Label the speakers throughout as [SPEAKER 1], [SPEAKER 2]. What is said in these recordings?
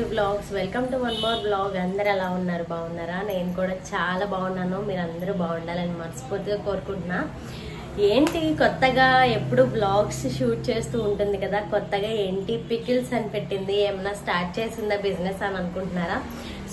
[SPEAKER 1] Teju blogs welcome to one more blog. అందరు ఎలా ఉన్నారు? బాగున్నారా? నేను కూడా చాలా బాగున్నాను. మీరు అందరూ బాగుండాలని మనస్ఫూర్తిగా కోరుకుంటున్నా. ఏంటి కొత్తగా ఎప్పుడు బ్లాగ్స్ షూట్ చేస్తూ ఉంటుంది కదా, కొత్తగా ఏంటి పికిల్స్ అని పెట్టింది, ఏమన్నా స్టార్ట్ చేసిందా బిజినెస్ అని అనుకుంటున్నారా?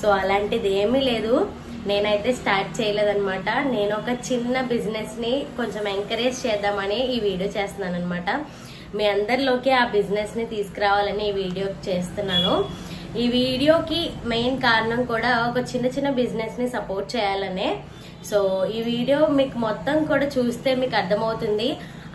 [SPEAKER 1] సో అలాంటిది ఏమీ లేదు, నేనైతే స్టార్ట్ చేయలేదన్నమాట. నేను ఒక చిన్న బిజినెస్ ని కొంచెం ఎంకరేజ్ చేద్దామని ఈ వీడియో చేస్తున్నాను అనమాట. మీ అందరిలోకి ఆ బిజినెస్ ని తీసుకురావాలని ఈ వీడియో చేస్తున్నాను. ఈ వీడియోకి మెయిన్ కారణం కూడా ఒక చిన్న బిజినెస్ ని సపోర్ట్ చేయాలనే. సో ఈ వీడియో మీకు మొత్తం కూడా చూస్తే మీకు అర్థమవుతుంది.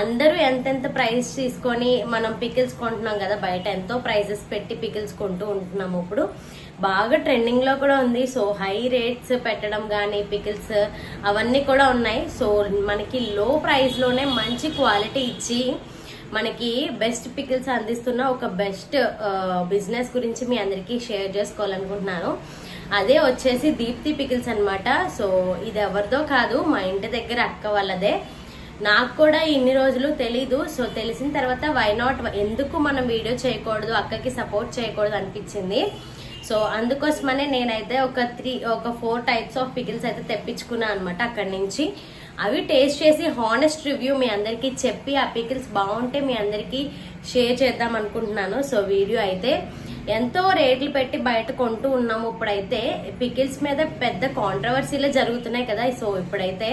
[SPEAKER 1] అందరూ ఎంతెంత ప్రైస్ తీసుకొని మనం పికిల్స్ కొంటున్నాం కదా, బయట ఎంతో ప్రైజెస్ పెట్టి పికిల్స్ కొంటూ ఉంటున్నాము. ఇప్పుడు బాగా ట్రెండింగ్ లో కూడా ఉంది. సో హై రేట్స్ పెట్టడం గానీ పికిల్స్ అవన్నీ కూడా ఉన్నాయి. సో మనకి లో ప్రైస్ లోనే మంచి క్వాలిటీ ఇచ్చి మనకి బెస్ట్ పికిల్స్ అందిస్తున్న ఒక బెస్ట్ బిజినెస్ గురించి మీ అందరికీ షేర్ చేసుకోవాలనుకుంటున్నాను. అదే వచ్చేసి దీప్తి పికిల్స్ అన్నమాట. సో ఇది ఎవరిదో కాదు, మా ఇంటి దగ్గర అక్క వాళ్ళదే. నాకు కూడా ఇన్ని రోజులు తెలీదు. సో తెలిసిన తర్వాత వై నాట్, ఎందుకు మనం వీడియో చేయకూడదు, అక్కకి సపోర్ట్ చేయకూడదు అనిపించింది. సో అందుకోసమనే నేనైతే ఒక 4 టైప్స్ ఆఫ్ పికిల్స్ అయితే తెప్పించుకున్నా అనమాట అక్కడి నుంచి. అవి టేస్ట్ చేసి హానెస్ట్ రివ్యూ మీ అందరికీ చెప్పి ఆ పికిల్స్ బాగుంటే మీ అందరికీ షేర్ చేద్దాం అనుకుంటున్నాను. సో వీడియో అయితే ఎంతో రేట్లు పెట్టి బయట కొంటూ ఉన్నాము. ఇప్పుడైతే పికిల్స్ మీద పెద్ద కాంట్రవర్సీలే జరుగుతున్నాయి కదా. సో ఇప్పుడైతే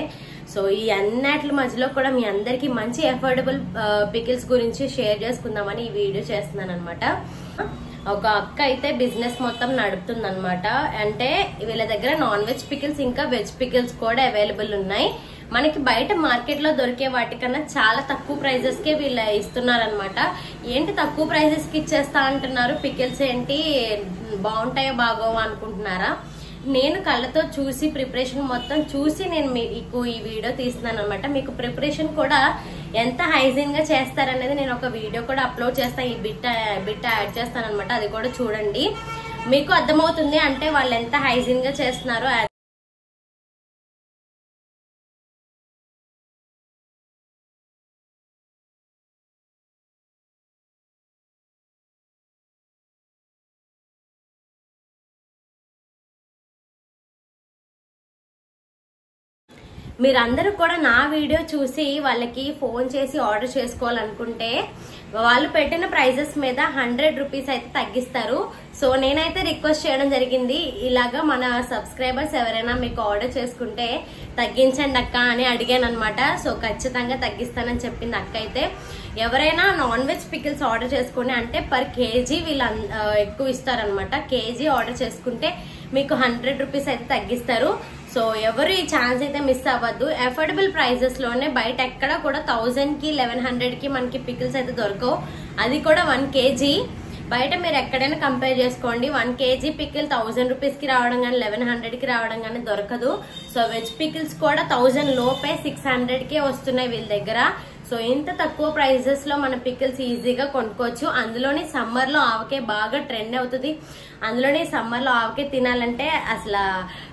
[SPEAKER 1] ఈ అన్నిటి మధ్యలో కూడా మీ అందరికీ మంచి అఫోర్డబుల్ పికిల్స్ గురించి షేర్ చేసుకుందామని ఈ వీడియో చేస్తున్నాను అనమాట. ఒక అక్క అయితే బిజినెస్ మొత్తం నడుపుతుంది అనమాట. అంటే వీళ్ళ దగ్గర నాన్ వెజ్ పికిల్స్ ఇంకా వెజ్ పికిల్స్ కూడా అవైలబుల్ ఉన్నాయి. మనకి బయట మార్కెట్ లో దొరికే వాటికన్నా చాలా తక్కువ ప్రైజెస్ కే వీళ్ళు ఇస్తున్నారనమాట. ఏంటి తక్కువ ప్రైజెస్ కి ఇచ్చేస్తా అంటున్నారు, పికిల్స్ ఏంటి బాగుంటాయో బాగోవా అనుకుంటున్నారా? నేను కళ్ళతో చూసి ప్రిపరేషన్ మొత్తం చూసి నేను మీకు ఈ వీడియో తీస్తున్నాను అనమాట. మీకు ప్రిపరేషన్ కూడా ఎంత హైజీన్ గా చేస్తారనేది నేను ఒక వీడియో కూడా అప్లోడ్ చేస్తాను. ఈ బిట్ యాడ్ చేస్తాను అనమాట. అది కూడా చూడండి, మీకు అర్థమవుతుంది అంటే వాళ్ళు ఎంత హైజీన్ గా చేస్తున్నారో. మీరందరూ కూడా నా వీడియో చూసి వాళ్ళకి ఫోన్ చేసి ఆర్డర్ చేసుకోవాలనుకుంటే వాళ్ళు పెట్టిన ప్రైజెస్ మీద 100 రూపీస్ అయితే తగ్గిస్తారు. సో నేనైతే రిక్వెస్ట్ చేయడం జరిగింది, ఇలాగా మన సబ్స్క్రైబర్స్ ఎవరైనా మీకు ఆర్డర్ చేసుకుంటే తగ్గించండి అక్క అని అడిగాను అనమాట. సో ఖచ్చితంగా తగ్గిస్తానని చెప్పింది అక్క. అయితే ఎవరైనా నాన్ వెజ్ పికిల్స్ ఆర్డర్ చేసుకుని అంటే పర్ కేజీ వీళ్ళు ఎక్కువ ఇస్తారనమాట. కేజీ ఆర్డర్ చేసుకుంటే మీకు 100 రూపీస్ అయితే తగ్గిస్తారు. సో ఎవరు ఈ ఛాన్స్ అయితే మిస్ అవ్వద్దు. అఫోర్డబుల్ ప్రైజెస్ లోనే బయట ఎక్కడ కూడా 1000 కి 1100 కి మనకి పికిల్స్ అయితే దొరకవు. అది కూడా 1 కేజీ. బయట మీరు ఎక్కడైనా కంపేర్ చేసుకోండి, 1 కేజీ పికిల్ 1000 రూపీస్ కి రావడం కానీ 1100 కి రావడం కానీ దొరకదు. సో వెజ్ పికిల్స్ కూడా 1000 లోపే 600 కే వస్తున్నాయి వీళ్ళ దగ్గర. సో ఇంత తక్కువ ప్రైజెస్ లో మన పికిల్స్ ఈజీగా కొనుక్కోవచ్చు. అందులోని సమ్మర్ లో ఆవకే బాగా ట్రెండ్ అవుతుంది. అందులోని సమ్మర్ లో ఆవకే తినాలంటే అసలు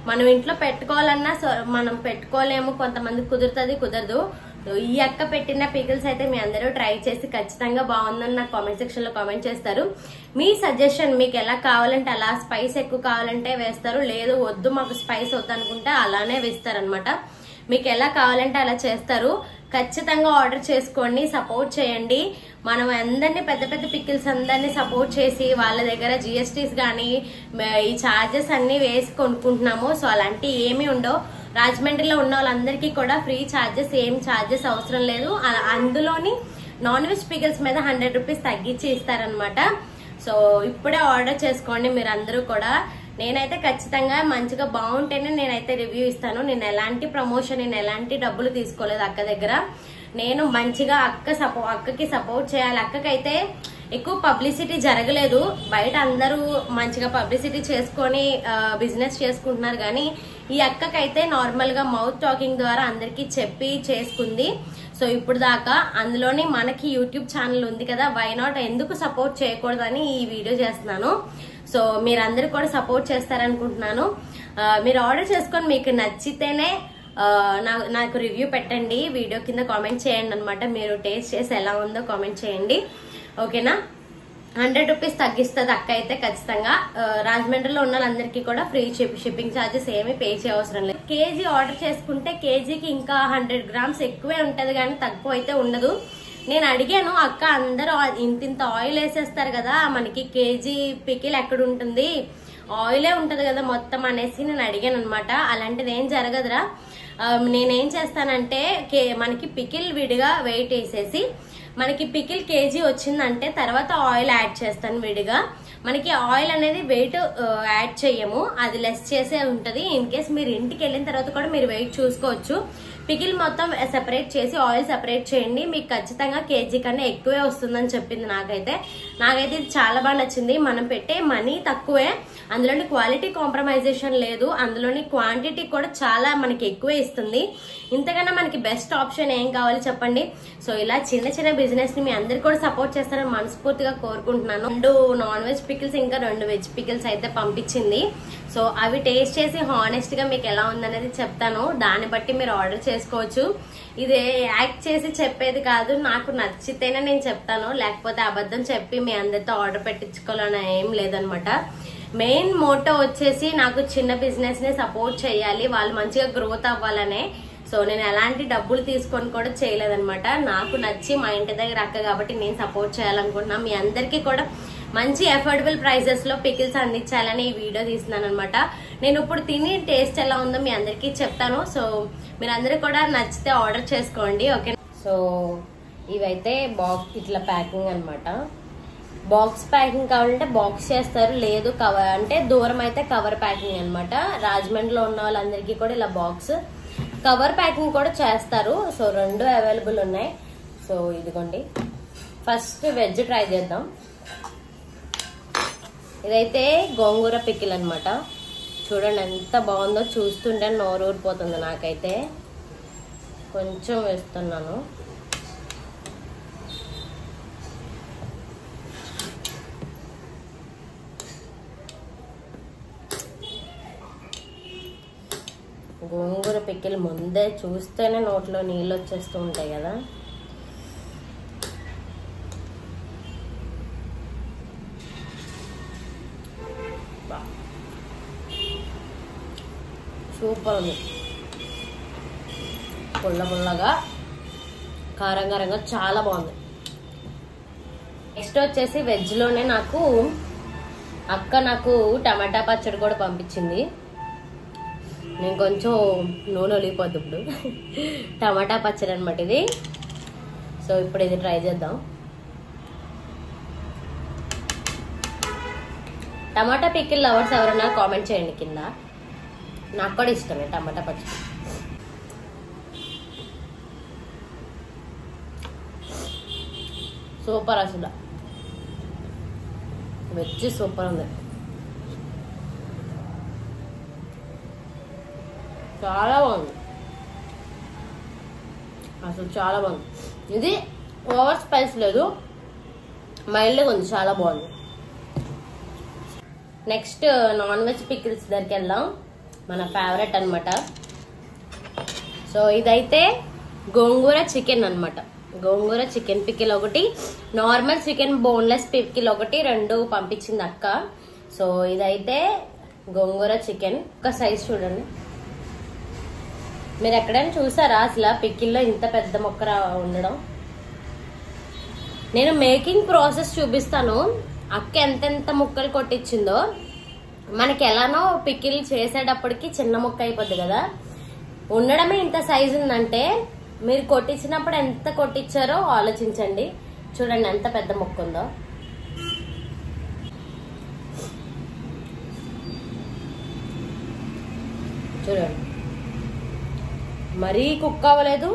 [SPEAKER 1] మనం ఇంట్లో పెట్టుకోవాలన్నా మనం పెట్టుకోలేము, కొంతమంది కుదరదు. ఈ అక్క పెట్టిన పికిల్స్ అయితే మీ అందరూ ట్రై చేసి ఖచ్చితంగా బాగుందని నాకు కామెంట్ సెక్షన్ లో కామెంట్ చేస్తారు. మీ సజెషన్, మీకు ఎలా కావాలంటే అలా, స్పైస్ ఎక్కువ కావాలంటే వేస్తారు, లేదు వద్దు మాకు స్పైస్ వద్దు అనుకుంటే అలానే వేస్తారనమాట. మీకు ఎలా కావాలంటే అలా చేస్తారు. ఖచ్చితంగా ఆర్డర్ చేసుకోండి, సపోర్ట్ చేయండి. మనం అందరినీ పెద్ద పికిల్స్ అందరినీ సపోర్ట్ చేసి వాళ్ళ దగ్గర జిఎస్టీస్ కానీ ఈ ఛార్జెస్ అన్ని వేసి కొనుక్కుంటున్నాము. సో అలాంటివి ఏమీ ఉండవు. రాజమండ్రిలో ఉన్న వాళ్ళందరికీ కూడా ఫ్రీ ఛార్జెస్, ఏం ఛార్జెస్ అవసరం లేదు. అందులోని నాన్ వెజ్ పికిల్స్ మీద 100 రూపీస్ తగ్గించి ఇస్తారనమాట. సో ఇప్పుడే ఆర్డర్ చేసుకోండి మీరు అందరూ కూడా. నేనైతే ఖచ్చితంగా మంచిగా బాగుంటేనే నేనైతే రివ్యూ ఇస్తాను. నేను ఎలాంటి ప్రమోషన్, నేను ఎలాంటి డబ్బులు తీసుకోలేదు అక్క దగ్గర. నేను మంచిగా అక్కకి సపోర్ట్ చేయాలి. అక్కకైతే ఎక్కువ పబ్లిసిటీ జరగలేదు. బయట అందరూ మంచిగా పబ్లిసిటీ చేసుకొని బిజినెస్ చేసుకుంటున్నారు, కానీ ఈ అక్కకైతే నార్మల్ గా మౌత్ టాకింగ్ ద్వారా అందరికీ చెప్పి చేసుకుంది. సో ఇప్పుడు దాకా అందులోని మనకి యూట్యూబ్ ఛానల్ ఉంది కదా, వై నాట్, ఎందుకు సపోర్ట్ చేయకూడదని ఈ వీడియో చేస్తున్నాను. సో మీరందరూ కూడా సపోర్ట్ చేస్తారనుకుంటున్నాను. మీరు ఆర్డర్ చేసుకొని మీకు నచ్చితేనే నాకు రివ్యూ పెట్టండి, వీడియో కింద కామెంట్ చేయండి అనమాట. మీరు టేస్ట్ చేసి ఎలా ఉందో కామెంట్ చేయండి, ఓకేనా? 100 రూపీస్ తగ్గిస్తుంది అక్క అయితే ఖచ్చితంగా. రాజమండ్రిలో ఉన్న వాళ్ళందరికీ కూడా ఫ్రీ షిప్పింగ్ ఛార్జెస్ ఏమీ పే చేయవసరం లేదు. కేజీ ఆర్డర్ చేసుకుంటే కేజీకి ఇంకా 100 గ్రామ్స్ ఎక్కువే ఉంటది కానీ తక్కువ అయితే ఉండదు. నేను అడిగాను, అక్క అందరూ ఇంత ఆయిల్ వేసేస్తారు కదా, మనకి కేజీ పికిల్ ఎక్కడ ఉంటుంది, ఆయిలే ఉంటది కదా మొత్తం అనేసి నేను అడిగాను అనమాట. అలాంటిది ఏం జరగదురా, నేనేం చేస్తానంటే మనకి పికిల్ విడిగా వెయిట్ వేసేసి మనకి పికిల్ కేజీ వచ్చిందంటే తర్వాత ఆయిల్ యాడ్ చేస్తాను విడిగా. మనకి ఆయిల్ అనేది వెయిట్ యాడ్ చేయము, అది లెస్ చేసే ఉంటది. ఇన్ కేస్ మీరు ఇంటికి వెళ్ళిన తర్వాత కూడా మీరు వెయిట్ చూసుకోవచ్చు. పికిల్ మొత్తం సెపరేట్ చేసి ఆయిల్ సెపరేట్ చేయండి, మీకు ఖచ్చితంగా కేజీ కన్నా ఎక్కువే వస్తుందని చెప్పింది. నాకైతే ఇది చాలా బాగా నచ్చింది. మనం పెట్టే మనీ తక్కువే, అందులోని క్వాలిటీ కాంప్రమైజేషన్ లేదు, అందులోని క్వాంటిటీ కూడా చాలా మనకి ఎక్కువే ఇస్తుంది. ఇంతకన్నా మనకి బెస్ట్ ఆప్షన్ ఏం కావాలి చెప్పండి. సో ఇలా చిన్న చిన్న బిజినెస్ ని మీ అందరు కూడా సపోర్ట్ చేస్తారని మనస్ఫూర్తిగా కోరుకుంటున్నాను. 2 నాన్ వెజ్ పికిల్స్ ఇంకా 2 వెజ్ పికిల్స్ అయితే పంపించింది. సో అవి టేస్ట్ చేసి హానెస్ట్ గా మీకు ఎలా ఉందనేది చెప్తాను, దాన్ని బట్టి మీరు ఆర్డర్ చేసుకోవచ్చు. ఇది యాక్ట్ చేసి చెప్పేది కాదు, నాకు నచ్చితేనే నేను చెప్తాను, లేకపోతే అబద్ధం చెప్పి మీ అందరితో ఆర్డర్ పెట్టించుకోవాలని ఏం లేదనమాట. మెయిన్ మోటో వచ్చేసి నాకు చిన్న బిజినెస్ ని సపోర్ట్ చేయాలి, వాళ్ళు మంచిగా గ్రోత్ అవ్వాలనే. సో నేను ఎలాంటి డబ్బులు తీసుకొని కూడా చేయలేదనమాట, నాకు నచ్చి మా ఇంటి దగ్గర అక్క కాబట్టి నేను సపోర్ట్ చేయాలనుకుంటున్నా. మీ అందరికీ కూడా మంచి అఫోర్డబుల్ ప్రైసెస్ లో పికిల్స్ అందించాలని ఈ వీడియో తీస్తున్నాను అనమాట. నేను ఇప్పుడు తిని టేస్ట్ ఎలా ఉందో మీ అందరికీ చెప్తాను. సో మీరందరూ కూడా నచ్చితే ఆర్డర్ చేసుకోండి, ఓకే. సో ఇవైతే బాక్స్ ఇట్లా ప్యాకింగ్ అనమాట. బాక్స్ ప్యాకింగ్ కావాలంటే బాక్స్ చేస్తారు, లేదు కవర్ అంటే దూరం అయితే కవర్ ప్యాకింగ్ అనమాట. రాజమండ్రిలో ఉన్న వాళ్ళందరికీ కూడా ఇలా బాక్స్ కవర్ ప్యాకింగ్ కూడా చేస్తారు. సో 2 అవైలబుల్ ఉన్నాయి. సో ఇదిగోండి, ఫస్ట్ వెజ్ ట్రై చేద్దాం. ఇదైతే గోంగూర పికిల్ అనమాట. చూడండి ఎంత బాగుందో, చూస్తుంటే నోరు ఊరిపోతుంది నాకైతే. కొంచెం వేస్తున్నాను. గోంగూర పికిల్ ముందే చూస్తేనే నోట్లో నీళ్ళు వచ్చేస్తూ ఉంటాయి కదా. సూపర్ ఉంది, పుల్లగా కారం కారంగా చాలా బాగుంది. నెక్స్ట్ వచ్చేసి వెజ్ లోనే అక్క నాకు టమాటా పచ్చడి కూడా పంపించింది. నేను కొంచెం నూనె ఒలిగిపోద్ది ఇప్పుడు. టమాటా పచ్చడి అనమాట ఇది. సో ఇప్పుడు ఇది ట్రై చేద్దాం. టమాటా పికిల్ లవర్స్ ఎవరైనా కామెంట్ చేయండి కింద, నాకు కూడా ఇష్టమే టమాటా పచ్చడి. సూపర్, అసలు వెజ్ సూపర్ ఉంది, చాలా బాగుంది, అసలు చాలా బాగుంది. ఇది ఓవర్ స్పైస్ లేదు, మైల్డ్గా ఉంది, చాలా బాగుంది. నెక్స్ట్ నాన్ వెజ్ పికిల్స్ దగ్గరికి వెళ్దాం, మన ఫేవరెట్ అనమాట. సో ఇదైతే గోంగూర చికెన్ అనమాట. గోంగూర చికెన్ పికిల్ ఒకటి, నార్మల్ చికెన్ బోన్లెస్ పికిల్ ఒకటి, 2 పంపించింది అక్క. సో ఇదైతే గోంగూర చికెన్. ఒక సైజ్ చూడండి, మీరు ఎక్కడైనా చూసారా అసలు పికిల్లో ఇంత పెద్ద మొక్క ఉండడం? నేను మేకింగ్ ప్రాసెస్ చూపిస్తాను, అక్క ఎంతెంత ముక్కలు కొట్టించిందో. మనకి ఎలానో పికిల్ చేసేటప్పటికి చిన్న ముక్క అయిపోద్ది కదా, ఉండడమే ఇంత సైజు ఉందంటే మీరు కొట్టించినప్పుడు ఎంత కొట్టించారో ఆలోచించండి. చూడండి ఎంత పెద్ద ముక్క ఉందో. చూడండి, మరీ కుక్ అవ్వలేదు,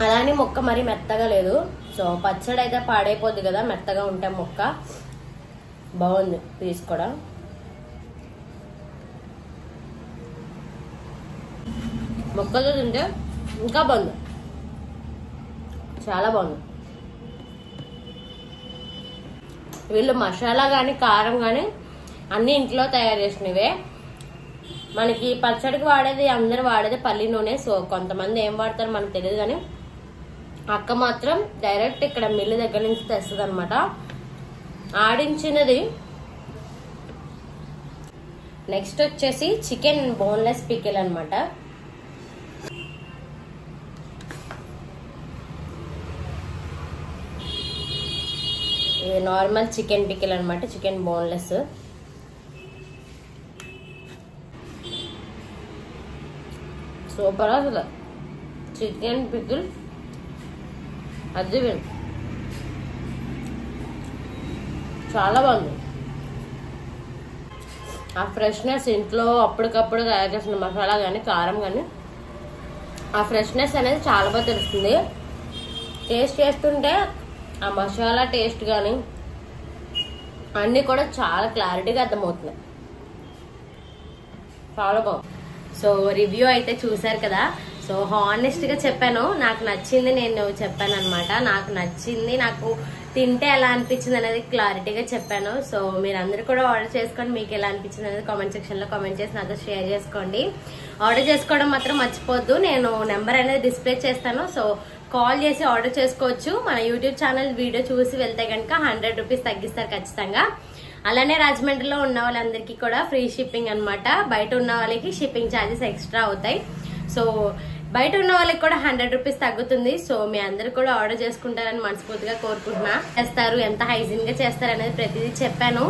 [SPEAKER 1] అలానే ముక్క మరీ మెత్తగా లేదు. సో పచ్చడి అయితే పాడైపోద్ది కదా మెత్తగా ఉంటే ముక్క. బాగుంది పీస్ కూడా. ముక్కలు తింటే ఇంకా బాగుంది, చాలా బాగుంది. వీళ్ళు మసాలా కానీ కారం కానీ అన్ని ఇంట్లో తయారు చేసినవే. మనకి పచ్చడికి వాడేది అందరు వాడేది పల్లి నూనె. సో కొంతమంది ఏం వాడతారో మనకు తెలియదు, కానీ అక్క మాత్రం డైరెక్ట్ ఇక్కడ మిల్లు దగ్గర నుంచి తెస్తుంది అనమాట. ఆడించినది. నెక్స్ట్ వచ్చేసి చికెన్ బోన్లెస్ పికిల్ అన్నమాట. ఇది నార్మల్ చికెన్ పికిల్ అన్నమాట, చికెన్ బోన్లెస్. సూపర్ అసలు చికెన్ పికిల్ అది చాలా బాగుంది. ఆ ఫ్రెష్నెస్ ఇంట్లో అప్పటికప్పుడు తయారు చేసిన మసాలా కానీ కారం కానీ ఆ ఫ్రెష్నెస్ అనేది చాలా బాగా తెలుస్తుంది. టేస్ట్ చేస్తుంటే ఆ మసాలా టేస్ట్ కానీ అన్నీ కూడా చాలా క్లారిటీగా అర్థమవుతున్నాయి. చాలా బాగుంది. సో రివ్యూ అయితే చూసారు కదా. సో హానెస్ట్ గా చెప్పాను, నాకు నచ్చింది నేను చెప్పాను అనమాట. నాకు నచ్చింది, నాకు తింటే ఎలా అనిపించింది అనేది క్లారిటీగా చెప్పాను. సో మీరందరూ కూడా ఆర్డర్ చేసుకోండి. మీకు ఎలా అనిపించింది అనేది కామెంట్ సెక్షన్ లో కామెంట్ చేసి నాతో షేర్ చేసుకోండి. ఆర్డర్ చేసుకోవడం మాత్రం మర్చిపోద్దు. నేను నెంబర్ అనేది డిస్ప్లే చేస్తాను. సో కాల్ చేసి ఆర్డర్ చేసుకోవచ్చు. మన యూట్యూబ్ ఛానల్ వీడియో చూసి వెళ్తే కనుక 100 రూపీస్ తగ్గిస్తారు ఖచ్చితంగా. అలానే రాజమండ్రిలో ఉన్న వాళ్ళందరికీ కూడా ఫ్రీ షిప్పింగ్ అనమాట. బయట ఉన్న వాళ్ళకి షిప్పింగ్ ఛార్జెస్ ఎక్స్ట్రా అవుతాయి. సో బయట ఉన్న వాళ్ళకి కూడా 100 రూపీస్ తగ్గుతుంది. సో మీ అందరు కూడా ఆర్డర్ చేసుకుంటారని మనస్ఫూర్తిగా కోరుకుంటున్నా. చేస్తారు, ఎంత హైజీన్ గా చేస్తారు అనేది ప్రతిదీ చెప్పాను.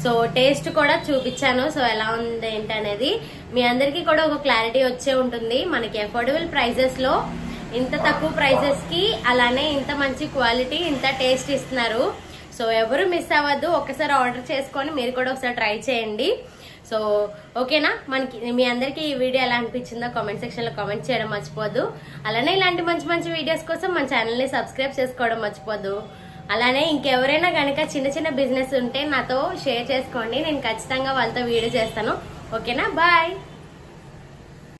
[SPEAKER 1] సో టేస్ట్ కూడా చూపించాను. సో ఎలా ఉంది ఏంటి అనేది మీ అందరికీ కూడా ఒక క్లారిటీ వచ్చే ఉంటుంది. మనకి అఫోర్డబుల్ ప్రైజెస్ లో ఇంత తక్కువ ప్రైజెస్ కి అలానే ఇంత మంచి క్వాలిటీ ఇంత టేస్ట్ ఇస్తున్నారు. సో ఎవరు మిస్ అవ్వద్దు. ఒకసారి ఆర్డర్ చేసుకొని మీరు కూడా ఒకసారి ట్రై చేయండి. సో ఓకేనా, మనకి మీ అందరికీ ఈ వీడియో ఎలా అనిపించిందో కామెంట్ సెక్షన్ లో కామెంట్ చేయడం మర్చిపోద్దు. అలానే ఇలాంటి మంచి మంచి వీడియోస్ కోసం మన ఛానల్ ని సబ్స్క్రైబ్ చేసుకోవడం మర్చిపోద్దు. అలానే ఇంకెవరైనా కనుక చిన్న చిన్న బిజినెస్ ఉంటే నాతో షేర్ చేసుకోండి. నేను ఖచ్చితంగా వాళ్ళతో వీడియో చేస్తాను. ఓకేనా, బాయ్.